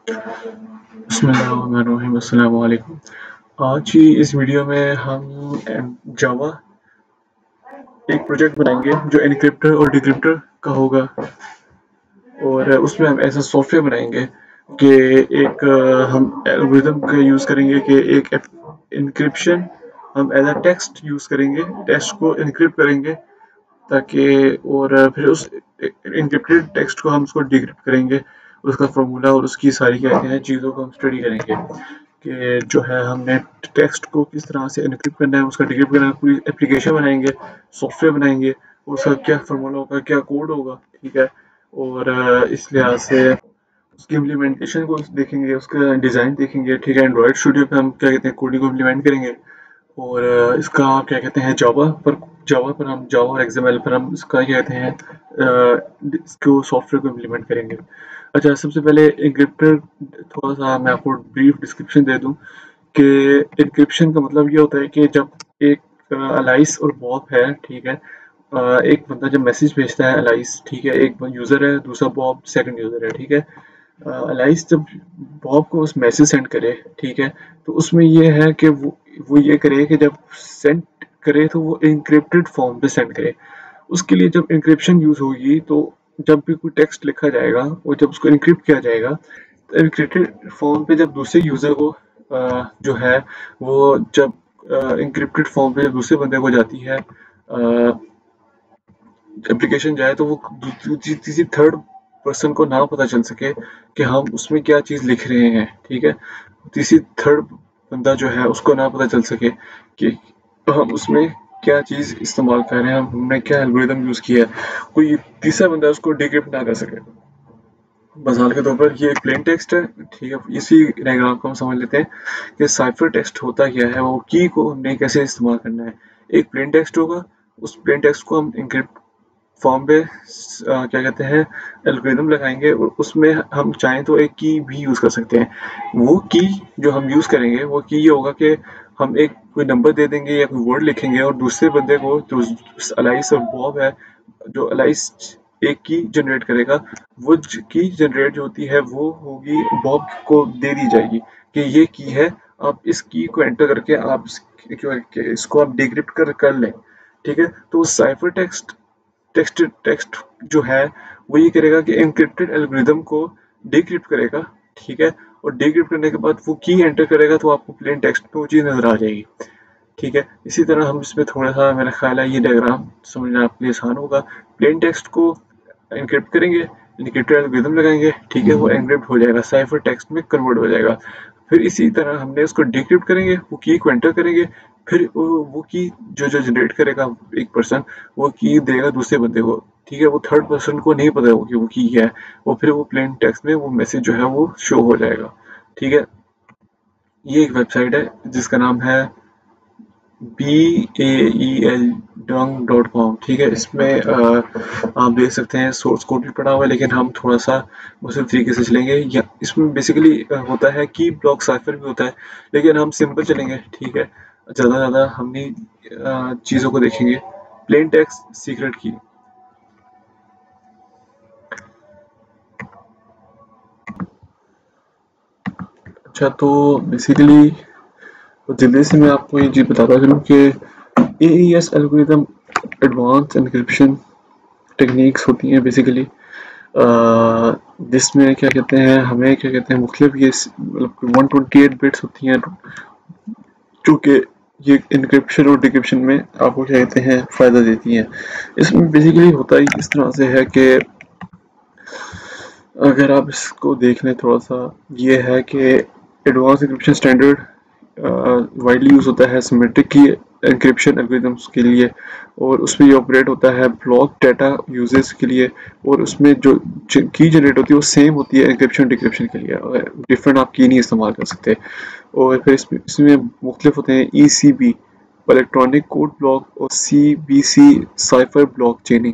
बिस्मिल्लाहिर्रहमानिर्रहीम। अस्सलाम वालेकुम। आज की इस वीडियो में हम जावा एक प्रोजेक्ट बनाएंगे जो एनक्रिप्टर और डिक्रिप्टर का होगा, और उसमें हम ऐसा सॉफ्टवेयर बनाएंगे कि हम एल्गोरिदम का यूज़ करेंगे कि एक इनक्रिप्शन हम एज अ टेक्स्ट यूज़ करेंगे, टेक्स्ट को इनक्रिप्ट करेंगे ताकि, और फिर उस इनक्रिप्टेड टेक्स्ट को हम उसको डिक्रिप्ट करेंगे, उसका फार्मूला और उसकी सारी क्या कहते हैं चीज़ों को हम स्टडी करेंगे कि जो है हमने टेक्स्ट को किस तरह से इनक्रिप्ट करना है, उसका डिक्रिप्ट करना है, पूरी एप्लीकेशन बनाएंगे, सॉफ्टवेयर बनाएंगे, उसका क्या फार्मूला होगा, क्या कोड होगा, ठीक है। और इस लिहाज से उसकी इम्प्लीमेंटेशन को देखेंगे, उसका डिज़ाइन देखेंगे, ठीक है। एंड्रॉयड स्टूडियो पे हम क्या कहते हैं कोडिंग को इम्प्लीमेंट करेंगे, और इसका क्या कहते हैं जावा पर हम जावा और एक्सएमएल पर हम इसका क्या कहते हैं इसको सॉफ्टवेयर को इम्प्लीमेंट करेंगे। अच्छा, सबसे पहले एन्क्रिप्टर, थोड़ा सा मैं आपको ब्रीफ डिस्क्रिप्शन दे दूं कि एन्क्रिप्शन का मतलब ये होता है कि जब एक अलाइस और बॉब है, ठीक है। एक बंदा जब मैसेज भेजता है, अलाइस, ठीक है, एक यूज़र है, दूसरा बॉब सेकंड यूज़र है, ठीक है। अलाइस जब बॉब को उस मैसेज सेंड करे, ठीक है, तो उसमें ये है कि वो ये करे कि जब सेंड करे तो वो एन्क्रिप्टेड फॉर्म पे सेंड करे। उसके लिए जब एन्क्रिप्शन यूज़ होगी तो जब भी कोई टेक्स्ट लिखा जाएगा और जब उसको एन्क्रिप्ट किया जाएगा, तो एन्क्रिप्टेड फॉर्म पे जब दूसरे यूज़र को जो है वो जब एन्क्रिप्टेड फॉर्म पे दूसरे बंदे को जाती है एप्लीकेशन जाए, तो वो किसी थर्ड पर्सन को ना पता चल सके कि हम उसमें क्या चीज़ लिख रहे हैं, ठीक है। किसी थर्ड बंदा जो है उसको ना पता चल सके कि हम उसमें क्या चीज़ इस्तेमाल कर रहे हैं, हमने क्या एल्गोरिदम यूज़ किया है, कोई तीसरा बंदा उसको डिक्रिप्ट ना कर सके। मिसाल के तौर पर ये एक प्लेन टेक्स्ट है, ठीक है। इसी डायग्राम को हम समझ लेते हैं कि साइफर टेक्स्ट होता क्या है, वो की को हमने कैसे इस्तेमाल करना है। एक प्लेन टेक्स्ट होगा, उस प्लेन टेक्स्ट को हम इंक्रिप्ट फॉर्म पे क्या कहते हैं एल्गोरिदम लगाएंगे, और उसमें हम चाहें तो एक की भी यूज़ कर सकते हैं। वो की जो हम यूज़ करेंगे, वो की ये होगा कि हम एक कोई नंबर दे देंगे या कोई वर्ड लिखेंगे, और दूसरे बंदे को जो अलाइस और बॉब है, जो अलाइस एक की जनरेट करेगा, वो की जनरेट जो होती है वो होगी बॉब को दे दी जाएगी कि ये की है, आप इस की को एंटर करके आप इसको आप डिक्रिप्ट कर लें, ठीक है। तो साइफर टेक्स्ट टेक्स्ट टेक्स्ट जो है वो ये करेगा कि एन्क्रिप्टेड एल्गोरिदम को डिक्रिप्ट करेगा, ठीक है। और डिक्रिप्ट करने के बाद वो की एंटर करेगा तो आपको प्लेन टेक्स्ट पे वो चीज़ नजर आ जाएगी, ठीक है। इसी तरह हम इसमें थोड़ा सा, मेरा ख्याल है ये डायग्राम समझना आपके लिए आसान होगा। प्लेन टेक्स्ट को एन्क्रिप्ट करेंगे, एन्क्रिप्टेड एल्गोरिदम लगाएंगे, ठीक है, वो एन्क्रिप्ट हो जाएगा, साइफर टेक्स्ट में कन्वर्ट हो जाएगा। फिर इसी तरह हमने उसको डिक्रिप्ट करेंगे, वो की को एंटर करेंगे, फिर वो की जो जो जनरेट करेगा एक पर्सन, वो की देगा दूसरे बंदे को, ठीक है। वो थर्ड पर्सन को नहीं पता कि वो की है, वो फिर वो प्लेन टेक्स्ट में वो मैसेज जो है वो शो हो जाएगा, ठीक है। ये एक वेबसाइट है जिसका नाम है BAEL.com, ठीक है। इसमें आप देख सकते हैं सोर्स कोड भी पड़ा हुआ है, लेकिन हम थोड़ा सा दूसरे तरीके से चलेंगे। या इसमें बेसिकली होता है कि ब्लॉक साइफर भी होता है, लेकिन हम सिंपल चलेंगे, ठीक है। ज़्यादा हम नहीं चीज़ों को देखेंगे। प्लेन टेक्स्ट सीक्रेट की। अच्छा, तो बेसिकली तो जल्दी से मैं आपको ये चीज़ बताता चलूँ कि AES algorithm advance encryption techniques होती हैं बेसिकली, जिसमें क्या कहते हैं हमें क्या कहते हैं मुख्तलिफ ये मतलब 128 बिट्स होती हैं, चूँकि ये इनक्रिप्शन और डिक्रिप्शन में आपको क्या कहते हैं फ़ायदा देती हैं। इसमें बेसिकली होता ही इस तरह से है कि अगर आप इसको देख लें थोड़ा सा, ये है कि advance encryption standard widely use होता है सिमेट्रिक की इंक्रिप्शन एल्गोरिदम्स के लिए, और उसमें ये ऑपरेट होता है ब्लॉक डाटा यूजेस के लिए, और उसमें जो की जनरेट होती है वो सेम होती है इंक्रिप्शन डिक्रिप्शन के लिए, डिफरेंट आप की नहीं इस्तेमाल कर सकते। और फिर इसमें मुख्तलिफ होते हैं ECB इलेक्ट्रॉनिक कोड ब्लॉक और CBC साइफर ब्लॉक चेनिंग।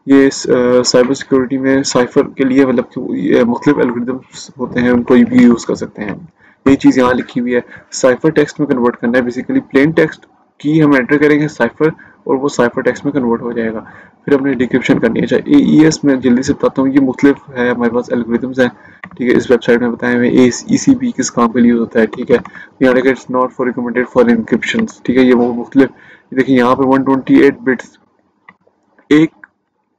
ये साइबर सिक्योरिटी में साइफर के लिए मतलब कि मुख्तलिफ एल्गोरिदम्स होते हैं, उनको भी यूज़ कर सकते हैं। ये चीज़ यहाँ लिखी हुई है, साइफर टेक्स्ट में कन्वर्ट करना है बेसिकली। प्लेन टेक्स्ट की हम एंटर करेंगे साइफर, और वो साइफर टेक्स्ट में कन्वर्ट हो जाएगा। फिर हमने डिक्रिप्शन करनी है। चाहे AES में जल्दी से बताता हूँ, ये मुख्तलिफ है, हमारे पास एल्गोरिथम्स हैं, ठीक है। इस वेबसाइट में बताया हुए ECB किस काम के लिए होता है, ठीक है। यहाँ देखिए it's not for recommended for encryption, ठीक है। ये वो मुख्तलिफ, देखिए यहाँ पे 128 बिट्स, एक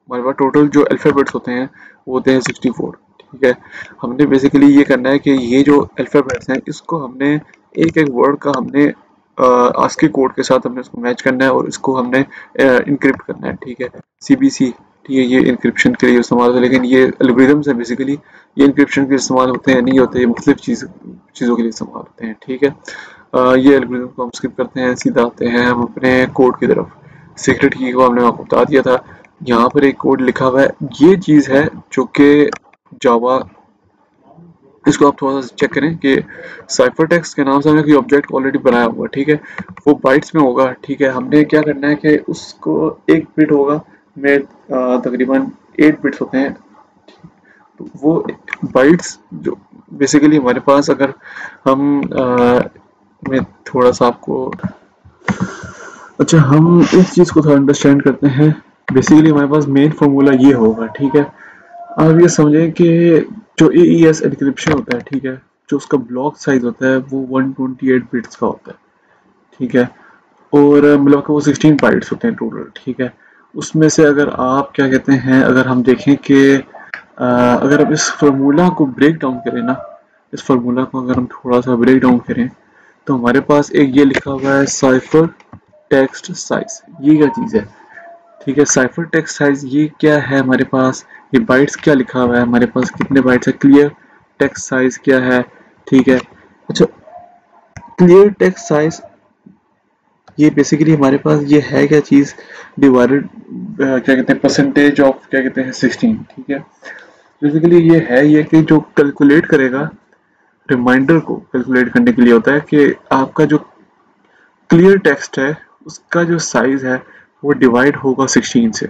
हमारे पास टोटल जो अल्फ़ाबेट्स होते हैं वो होते हैं 64, ठीक है। हमने बेसिकली ये करना है कि ये जो अल्फ़ाबेट्स हैं इसको हमने एक एक वर्ड का हमने आस्की कोड के साथ हमने इसको मैच करना है और इसको हमने इनक्रिप्ट करना है, ठीक है। CBC, ठीक है, ये इनक्रिप्शन के लिए इस्तेमाल होता है, लेकिन ये एल्गोरिथम्स है बेसिकली, ये इनक्रिप्शन के लिए इस्तेमाल होते हैं नहीं होते, ये मुख्तलिफ चीज़ों के लिए इस्तेमाल होते हैं, ठीक है। ये एल्गोरिथम को हम स्किप करते हैं, सीधा आते हैं हम अपने कोड की तरफ। सीक्रेट की को हमने आपको बता दिया था। यहाँ पर एक कोड लिखा हुआ है, ये चीज़ है जो कि जावा, इसको आप थोड़ा सा चेक करें कि साइफर टेक्स्ट के नाम से हमने कोई ऑब्जेक्ट ऑलरेडी बनाया हुआ, ठीक है, वो बाइट्स में होगा, ठीक है। हमने क्या करना है कि उसको एक बिट होगा में तकरीबन 8 बिट्स होते हैं, तो वो बाइट्स जो बेसिकली हमारे पास, अगर हम मैं थोड़ा सा आपको, अच्छा हम इस चीज़ को थोड़ा अंडरस्टैंड करते हैं। बेसिकली हमारे पास मेन फार्मूला ये होगा, ठीक है। आप ये समझें कि जो AES एनक्रिप्शन होता है, ठीक है, जो उसका ब्लॉक साइज होता है वो 128 बिट्स का होता है, ठीक है। और मतलब कि वो 16 बाइट्स होते हैं टोटल, ठीक है। उसमें से अगर आप क्या कहते हैं, अगर हम देखें कि अगर हम इस फार्मूला को ब्रेक डाउन करें ना, इस फार्मूला को अगर हम थोड़ा सा ब्रेक डाउन करें तो हमारे पास एक ये लिखा हुआ है साइफर टेक्स्ट साइज। ये क्या चीज़ है, ठीक है। साइफर टेक्स्ट साइज ये क्या है हमारे पास, ये बाइट्स क्या लिखा हुआ है हमारे पास, कितने बाइट्स है, क्लियर टेक्स्ट साइज क्या है, ठीक है। अच्छा, क्लियर टेक्स्ट साइज ये बेसिकली हमारे पास ये है क्या चीज़, डिवाइडेड क्या कहते हैं परसेंटेज ऑफ क्या कहते हैं 16, ठीक है। बेसिकली ये है ये कि जो कैलकुलेट करेगा, रिमाइंडर को कैलकुलेट करने के लिए होता है कि आपका जो क्लियर टेक्स्ट है उसका जो साइज है वो डिवाइड होगा 16 से।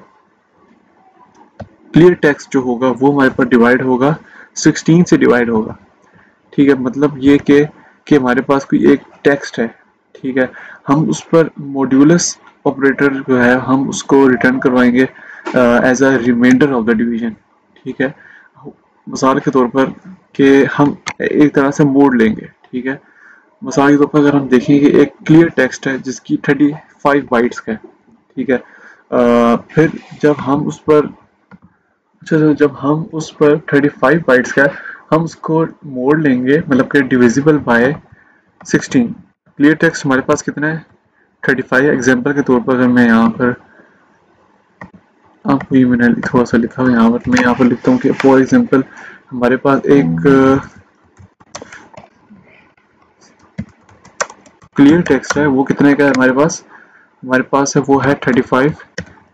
क्लियर टेक्स्ट जो होगा वो हमारे पास डिवाइड होगा 16 से डिवाइड होगा, ठीक है। मतलब ये कि हमारे पास कोई एक टेक्स्ट है, ठीक है, हम उस पर मॉड्यूलस ऑपरेटर जो है हम उसको रिटर्न करवाएंगे as a remainder of the division, ठीक है। मिसाल के तौर पर कि हम एक तरह से मोड लेंगे, ठीक है। मिसाल के तौर पर अगर हम देखें कि एक क्लियर टेक्स्ट है जिसकी 35 बाइट्स का है, ठीक है। फिर जब हम उस पर, अच्छा जब हम उस पर 35 बाइट्स का हम उसको मोड़ लेंगे, मतलब कि डिविजिबल बाय 16। क्लियर टेक्स्ट हमारे पास कितना है 35। एग्जांपल के तौर पर अगर मैं यहाँ पर आपको ये मैंने थोड़ा सा लिखा हुआ यहाँ पर, मैं यहाँ पर लिखता हूँ कि फॉर एग्जांपल हमारे पास एक क्लियर टेक्स्ट है, वो कितने का है हमारे पास है वो है 35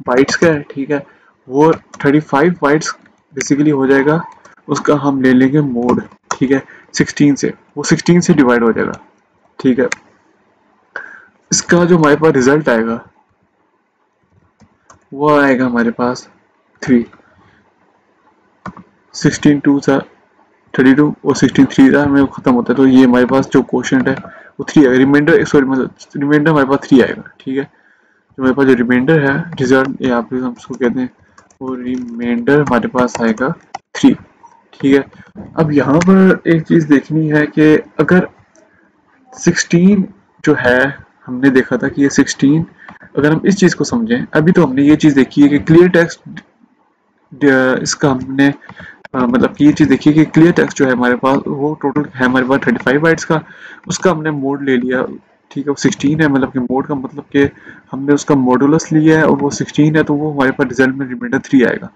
बाइट्स का है, ठीक है। वो 35 बाइट्स बेसिकली हो जाएगा, उसका हम ले लेंगे मोड, ठीक है, 16 से, वो 16 से डिवाइड हो जाएगा, ठीक है। इसका जो हमारे पास रिजल्ट आएगा वो आएगा हमारे पास 3, 16 टू सा 32 और 16 3 में खत्म होता है, तो ये हमारे पास जो क्वेश्चन है वो 3 आएगा। रिमाइंडर, सॉरी मतलब रिमाइंडर हमारे पास 3 आएगा, ठीक है। जो हमारे पास जो रिमाइंडर है, रिजल्ट या फिर हम उसको कहते हैं, वो रिमाइंडर हमारे पास आएगा 3, ठीक है। अब यहाँ पर एक चीज़ देखनी है कि अगर 16 जो है, हमने देखा था कि ये 16, अगर हम इस चीज़ को समझें, अभी तो हमने ये चीज़ देखी है कि क्लियर टेक्स्ट, इसका हमने मतलब कि ये चीज़ देखिए कि क्लियर टेक्स्ट जो है हमारे पास वो टोटल है हमारे पास 35 बाइट्स का, उसका हमने मोड ले लिया, ठीक है। वो 16 है, मतलब कि मोड का मतलब कि हमने उसका मॉडुलस लिया है और वो 16 है, तो वो हमारे पास रिजल्ट में रिमाइंडर 3 आएगा,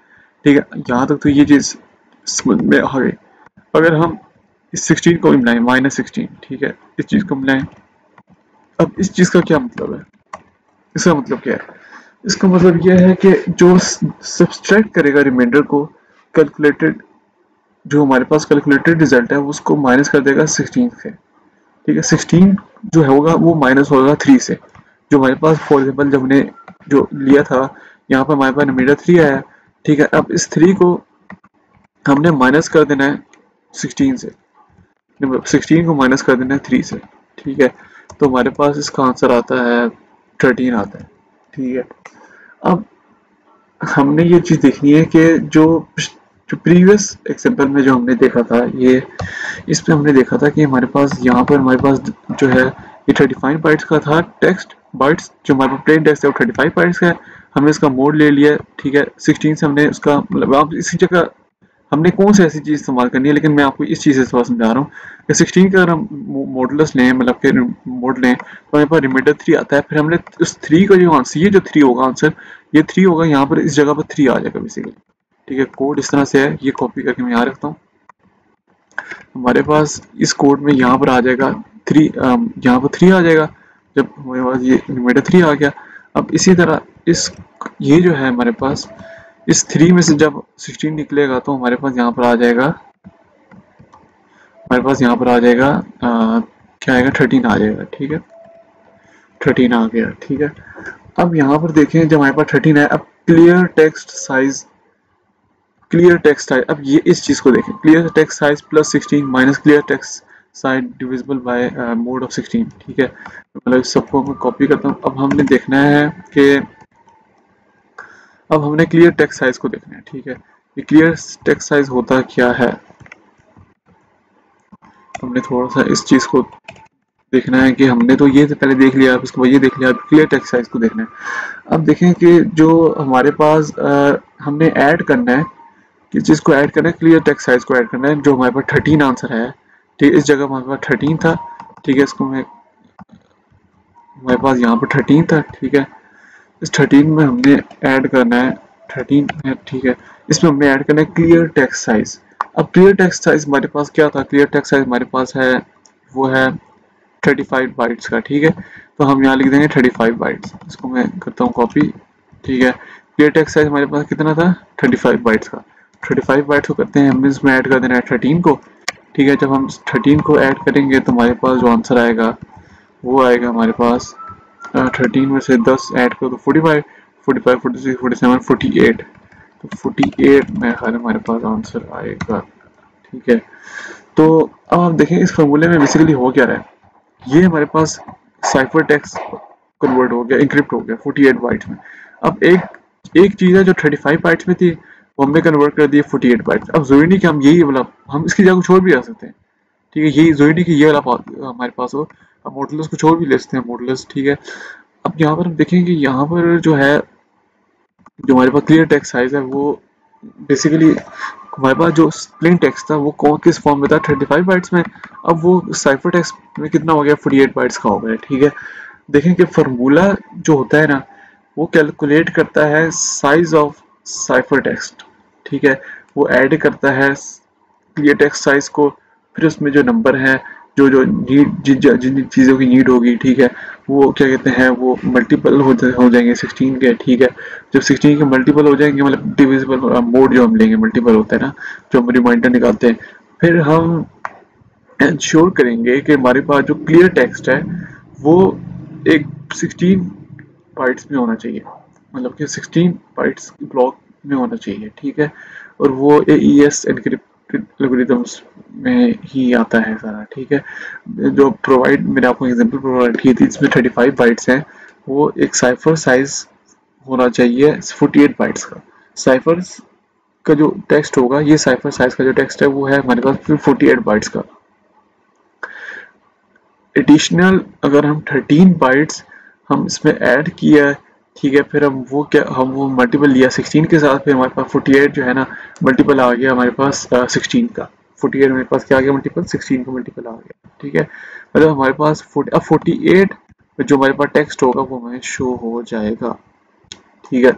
ठीक है। यहाँ तक तो ये चीज़ समझ में आ गई। अगर हम इस 16 को मिलाएं -16, ठीक है, इस चीज़ को मिलाएं, अब इस चीज़ का क्या मतलब है, इसका मतलब क्या है, इसका मतलब यह है कि जो सब्सट्रैक्ट करेगा रिमाइंडर को, कैलकुलेटेड जो हमारे पास कैलकुलेटेड रिजल्ट है उसको माइनस कर देगा 16 से, ठीक है। 16 जो होगा वो माइनस होगा 3 से, जो हमारे पास फॉर एग्जाम्पल जब हमने जो लिया था यहाँ पर हमारे पास रिमाइंडर 3 आया, ठीक है। अब इस 3 को हमने माइनस कर देना है 16 से, 16 को माइनस कर देना है 3 से, ठीक है। तो हमारे पास इसका आंसर आता है 13 आता है, ठीक है। अब हमने ये चीज देखनी है कि जो जो प्रीवियस एग्जांपल में जो हमने देखा था, ये इसमें हमने देखा था कि हमारे पास यहाँ पर हमारे पास जो है ये 35 बाइट्स का था टेक्स्ट बाइट्स, जो हमारे पास प्लेन टेक्स्ट है वो 35 बाइट्स का है। हमने इसका मोड ले लिया, ठीक है। 16 से हमने उसका मतलब आप इसी जगह हमने कौन सी ऐसी चीज इस्तेमाल करनी है, लेकिन मैं आपको इस चीज से थोड़ा समझा रहा हूँ कि 16 का अगर हम मॉडुलस लें, मतलब कि मोड लें, तो हमारे पास रिमाइंडर 3 आता है। फिर हमने उस 3 का जो आंसर, ये जो 3 होगा आंसर, ये 3 होगा यहाँ पर, इस जगह पर 3 आ जाएगा बेसिकली, ठीक है। कोड इस तरह से है, ये कॉपी करके मैं यहाँ रखता हूँ। हमारे पास इस कोड में यहाँ पर आ जाएगा 3, यहाँ पर 3 आ जाएगा जब हमारे पास ये रिमाइंडर 3 आ गया। अब इसी तरह इस ये जो है हमारे पास इस 3 में से जब 16 निकलेगा तो हमारे पास यहाँ पर आ जाएगा, हमारे पास यहाँ पर आ जाएगा क्या आएगा, 13 आ जाएगा, ठीक है। 13 आ गया, ठीक है। अब यहाँ पर देखें जब हमारे पास 13 है, अब clear text size, clear text size, अब ये इस चीज को देखें, clear text size plus 16 minus clear text size divisible by mode of 16, ठीक है। मतलब सबको मैं कॉपी करता हूँ। अब हमने देखना है कि अब हमने क्लियर टेक्स्ट साइज को देखना है, ठीक है। ये क्लियर टेक्स्ट साइज होता क्या है, हमने थोड़ा सा इस चीज को देखना है कि हमने तो ये पहले देख लिया, अब इसको ये देख लिया, अब क्लियर टेक्स्ट साइज को देखना है। अब देखें कि जो हमारे पास हमने ऐड करना है, किस चीज को ऐड करना है, क्लियर टेक्स्ट साइज को ऐड करना है, जो हमारे पास 13 आंसर है, ठीक है। इस जगह हमारे पास 13 था, ठीक है। इसको मैं हमारे पास यहाँ पर 13 था, ठीक है। इस 13 में हमने ऐड करना है 13 है, ठीक है। इसमें हमने ऐड करना है क्लियर टेक्स्ट साइज। अब क्लियर टेक्स्ट साइज हमारे पास क्या था, क्लियर टेक्स्ट साइज हमारे पास है वो है 35 बाइट्स का, ठीक है। तो हम यहाँ लिख देंगे 35 बाइट्स, इसको मैं करता हूँ कॉपी, ठीक है। क्लियर टेक्स्ट साइज हमारे पास कितना था, 35 बाइट्स का। 35 बाइट्स को करते हैं हमने इसमें ऐड कर देना है 13 को, ठीक है। जब हम 13 को ऐड करेंगे तो हमारे पास जो आंसर आएगा वो आएगा हमारे पास 13 में से 10 ऐड करो तो 45, 45, 46, 47, 48, तो 48 में हमारे पास आंसर आएगा, ठीक है। तो अब आप देखें इस फॉर्मूले में बेसिकली हो क्या रहा है, ये हमारे पास साइफर टेक्स्ट कन्वर्ट हो गया, इंक्रिप्ट हो गया 48 बाइट्स में। अब एक चीज है जो 35 बाइट्स में थी वो हमने कन्वर्ट कर दी 48 बाइट्स। अब जरूरी नहीं कि हम यही वाला, हम इसकी जगह कुछ और भी आ सकते हैं, ठीक है। यही जरूरी नहीं कि ये वाला हमारे पास हो, हम मॉडुलस कुछ और भी ले सकते हैं मॉडुलस, ठीक है। अब यहाँ पर हम देखेंगे यहाँ पर जो है, जो हमारे पास क्लियर टेक्स्ट साइज है वो बेसिकली हमारे पास जो प्लेन टेक्स्ट था वो किस फॉर्म में था, 35 बाइट्स में। अब वो साइफर टेक्स्ट में कितना हो गया, 48 बाइट्स का हो गया, ठीक है। देखें कि फार्मूला जो होता है ना वो कैलकुलेट करता है साइज ऑफ साइफर टेक्स्ट, ठीक है। वो ऐड करता है क्लियर टेक्स्ट साइज को, फिर उसमें जो नंबर है, जो जो नीड जिन चीज़ों की नीड होगी, ठीक है, वो क्या कहते हैं वो मल्टीपल हो जाएंगे 16 के, ठीक है। जब 16 के मल्टीपल हो जाएंगे, मतलब डिविजिबल मोड जो हम लेंगे मल्टीपल होता है ना, जो हम रिमाइंडर निकालते हैं, फिर हम इंश्योर करेंगे कि हमारे पास जो क्लियर टेक्स्ट है वो एक 16 बाइट्स में होना चाहिए, मतलब कि 16 बाइट्स ब्लॉक में होना चाहिए, ठीक है। और वो AES एनक्रिप्टेड एल्गोरिथम्स में ही आता है सारा, ठीक है। जो प्रोवाइड मैंने आपको एग्जांपल प्रोवाइड की थी, इसमें 35 बाइट्स हैं, वो एक साइफर साइज होना चाहिए 48 बाइट्स का। साइफर का जो टेक्स्ट होगा, ये साइफर साइज का जो टेक्स्ट है वो है हमारे पास 48 बाइट्स का। एडिशनल अगर हम 13 बाइट्स हम इसमें ऐड किया, ठीक है, फिर हम वो मल्टीपल लिया 16 के साथ, फिर हमारे पास 48 जो है ना मल्टीपल आ गया हमारे पास 16 का। 48 मेरे पास क्या आ गया मल्टीपल, 16 का मल्टीपल आ गया, ठीक है। मतलब हमारे पास 48 जो हमारे पास टेक्स्ट होगा वो हमें शो हो जाएगा, ठीक है।